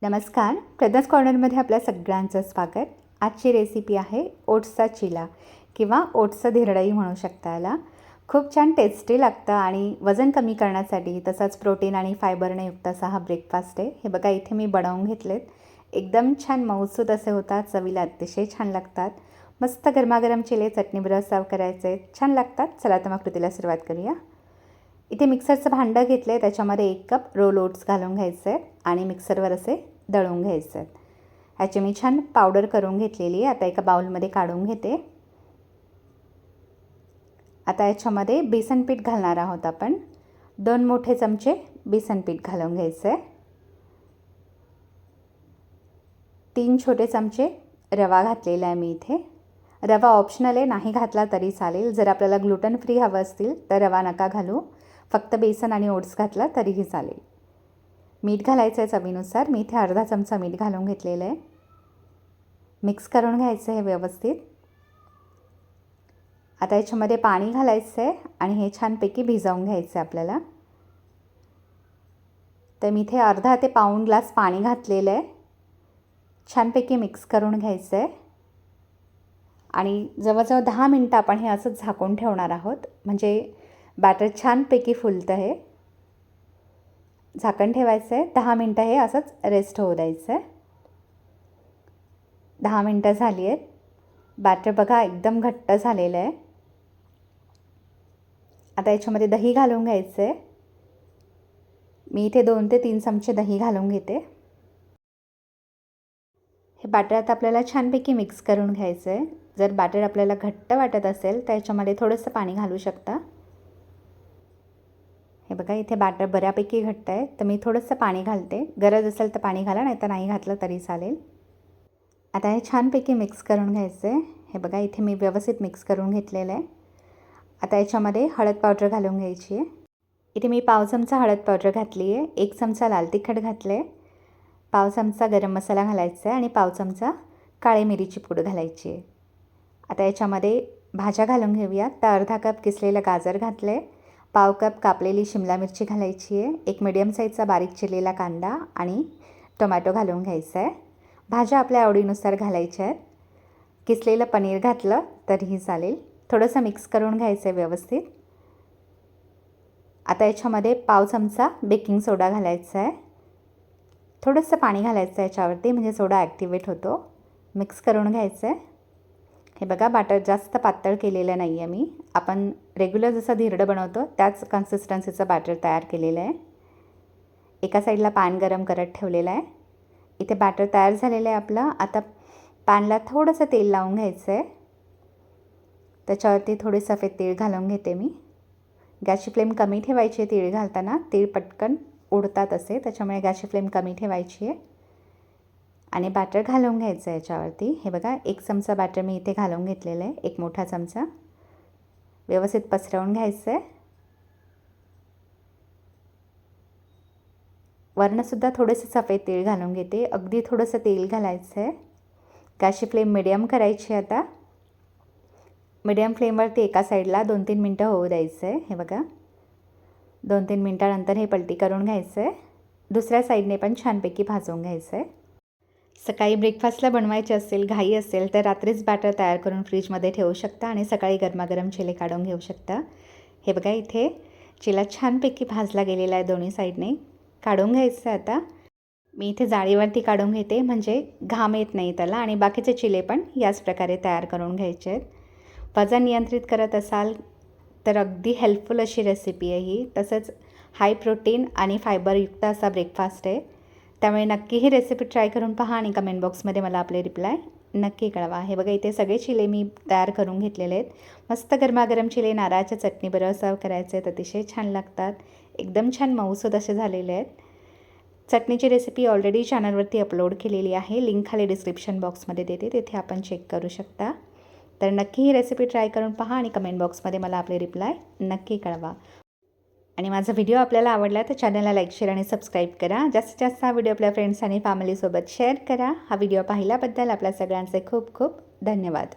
नमस्कार, प्रदास कॉर्नरमध्ये आपल्या सगळ्यांचं स्वागत. आजची रेसिपी आहे ओट्सचा चिला किंवा ओट्सचं धिरडंही म्हणू शकता याला. खूप छान टेस्टी लागतं आणि वजन कमी करण्यासाठी तसंच प्रोटीन आणि फायबरने युक्त असा हा ब्रेकफास्ट आहे. हे बघा इथे मी बनवून घेतलेत. एकदम छान मऊसूत असे होतात, चवीला अतिशय छान लागतात. मस्त गरमागरम चिले चटणीबरोबर सर्व करायचे, छान लागतात. चला तर मग कृतीला सुरुवात करूया. इथे मिक्सरचं भांडं घेतलं आहे, त्याच्यामध्ये 1 कप रोल ओट्स घालून घ्यायचे आहेत आणि मिक्सरवर असे दळून घ्यायचे आहेत. ह्याची मी छान पावडर करून घेतलेली आहे. आता एका बाउलमध्ये काढून घेते. आता याच्यामध्ये बेसन पीठ घालणार आहोत आपण. 2 मोठे चमचे बेसन पीठ घालून घ्यायचं आहे. 3 छोटे चमचे रवा घातलेला आहे मी इथे. रवा ऑप्शनल आहे, नाही घातला तरी चालेल. जर आपल्याला ग्लुटन फ्री हवं असतील तर रवा नका घालू, फक्त बेसन आणि ओट्स घातला तरीही चालेल. मीठ घालायचं आहे चवीनुसार. मी इथे अर्धा चमचा मीठ घालून घेतलेलं आहे. मिक्स करून घ्यायचं आहे व्यवस्थित. आता याच्यामध्ये पाणी घालायचं आहे आणि हे छानपैकी भिजवून घ्यायचं आहे आपल्याला. तर मी इथे अर्धा ते पाऊण ग्लास पाणी घातलेलं आहे. छानपैकी मिक्स करून घ्यायचं आहे आणि जवळजवळ 10 मिनटं आपण हे असंच झाकून ठेवणार आहोत, म्हणजे बॅटर छानपैकी फुलतं. हे झाकण ठेवायचं आहे. 10 मिनटं हे असंच रेस्ट होऊ द्यायचं आहे. 10 मिनटं झाली आहेत. बॅटर बघा एकदम घट्ट झालेलं आहे. आता याच्यामध्ये दही घालून घ्यायचं आहे. मी इथे 2 ते 3 चमचे दही घालून घेते. हे बॅटर आता आपल्याला छानपैकी मिक्स करून घ्यायचं आहे. जर बॅटर आपल्याला घट्ट वाटत असेल तर याच्यामध्ये थोडंसं पाणी घालू शकता. हे बघा इथे बॅटर बऱ्यापैकी घट्ट आहे, तर मी थोडंसं पाणी घालते. गरज असेल तर पाणी घाला, नाही तर नाही घातलं तरी चालेल. आता हे छानपैकी मिक्स करून घ्यायचं आहे. हे बघा इथे मी व्यवस्थित मिक्स करून घेतलेलं आहे. आता याच्यामध्ये हळद पावडर घालून घ्यायची आहे. इथे मी पाव चमचा हळद पावडर घातली आहे. 1 चमचा लाल तिखट घातलं आहे. पाव चमचा गरम मसाला घालायचा आहे आणि पाव चमचा काळी मिरीची पूड घालायची आहे. आता याच्यामध्ये भाज्या घालून घेऊयात. तर अर्धा कप किसलेलं गाजर घातलं आहे. पाव कप कापलेली शिमला मिरची घालायची आहे. 1 मीडियम साईजचा बारीक चिरलेला कांदा आणि टोमॅटो घालून घ्यायचा आहे. भाज्या आपल्या आवडीनुसार घालायच्या आहेत. किसलेलं पनीर घातलं तरीही चालेल. थोडंसं मिक्स करून घ्यायचं आहे व्यवस्थित. आता याच्यामध्ये पाव चमचा बेकिंग सोडा घालायचा आहे. थोडंसं पाणी घालायचं आहे याच्यावरती, म्हणजे सोडा ॲक्टिवेट होतो. मिक्स करून घ्यायचं आहे. हे बघा बॅटर जास्त पातळ केलेलं नाही आहे मी. आपण रेग्युलर जसं धिरडं बनवतो त्याच कन्सिस्टन्सीचं बॅटर तयार केलेलं आहे. एका साईडला पॅन गरम करत ठेवलेला आहे. इथे बॅटर तयार झालेलं आहे आपलं. आता पॅनला थोडंसं तेल लावून घ्यायचं आहे. त्याच्यावरती थोडे सफेद तीळ घालून घेते मी. गॅसची फ्लेम कमी ठेवायची आहे तीळ घालताना. तीळ पटकन उडतात असे, त्याच्यामुळे गॅसची फ्लेम कमी ठेवायची आहे. आणि बॅटर घालून घ्यायचं आहे याच्यावरती. हे बघा 1 चमचा बॅटर मी इथे घालून घेतलेलं आहे. 1 मोठा चमचा व्यवस्थित पसरवून घ्यायचं आहे. वरनंसुद्धा थोडेसे सफेद तीळ घालून घेते. अगदी थोडंसं तेल घालायचं आहे. गॅसची फ्लेम मिडियम करायची. आता मिडियम फ्लेमवरती एका साईडला 2-3 मिनटं होऊ द्यायचं आहे. हे बघा 2-3 मिनटानंतर हे पलटी करून घ्यायचं आहे. दुसऱ्या साईडने पण छानपैकी भाजून घ्यायचं आहे. सकाळी ब्रेकफास्टला बनवायचे असेल, घाई असेल तर रात्रीच बॅटर तयार करून फ्रीजमध्ये ठेवू शकता आणि सकाळी गरमागरम चिले काढून घेऊ शकता. हे बघा इथे चिला छानपैकी भाजला गेलेला आहे दोन्ही साईडने. काढून घ्यायचं आहे. आता मी इथे जाळीवरती काढून घेते, म्हणजे घाम येत नाही त्याला. आणि बाकीचे चिले पण याच प्रकारे तयार करून घ्यायचे आहेत. वजन नियंत्रित करत असाल तर अगदी हेल्पफुल अशी रेसिपी आहे ही. तसंच हाय प्रोटीन आणि फायबरयुक्त असा ब्रेकफास्ट आहे. त्यामुळे नक्की ही रेसिपी ट्राय करून पहा आणि कमेंट बॉक्समध्ये मला आपले रिप्लाय नक्की कळवा. हे बघा इथे सगळे चिले मी तयार करून घेतलेले आहेत. मस्त गरमागरम चिले नारळाच्या चटणीबरोबर सर्व करायचे आहेत. अतिशय छान लागतात. एकदम छान मऊसूद असे झालेले आहेत. चटणीची रेसिपी ऑलरेडी चॅनलवरती अपलोड केलेली आहे. लिंक खाली डिस्क्रिप्शन बॉक्समध्ये देते, तिथे आपण चेक करू शकता. तर नक्की ही रेसिपी ट्राय करून पहा आणि कमेंट बॉक्समध्ये मला आपले रिप्लाय नक्की कळवा. आणि माझा व्हिडिओ आपल्याला आवडला तर चॅनलला लाईक, शेअर आणि सबस्क्राईब करा. जास्तीत जास्त हा व्हिडिओ आपल्या फ्रेंड्स आणि फॅमिलीसोबत शेअर करा. हा व्हिडिओ पाहिल्याबद्दल आपल्या सगळ्यांचे खूप खूप धन्यवाद.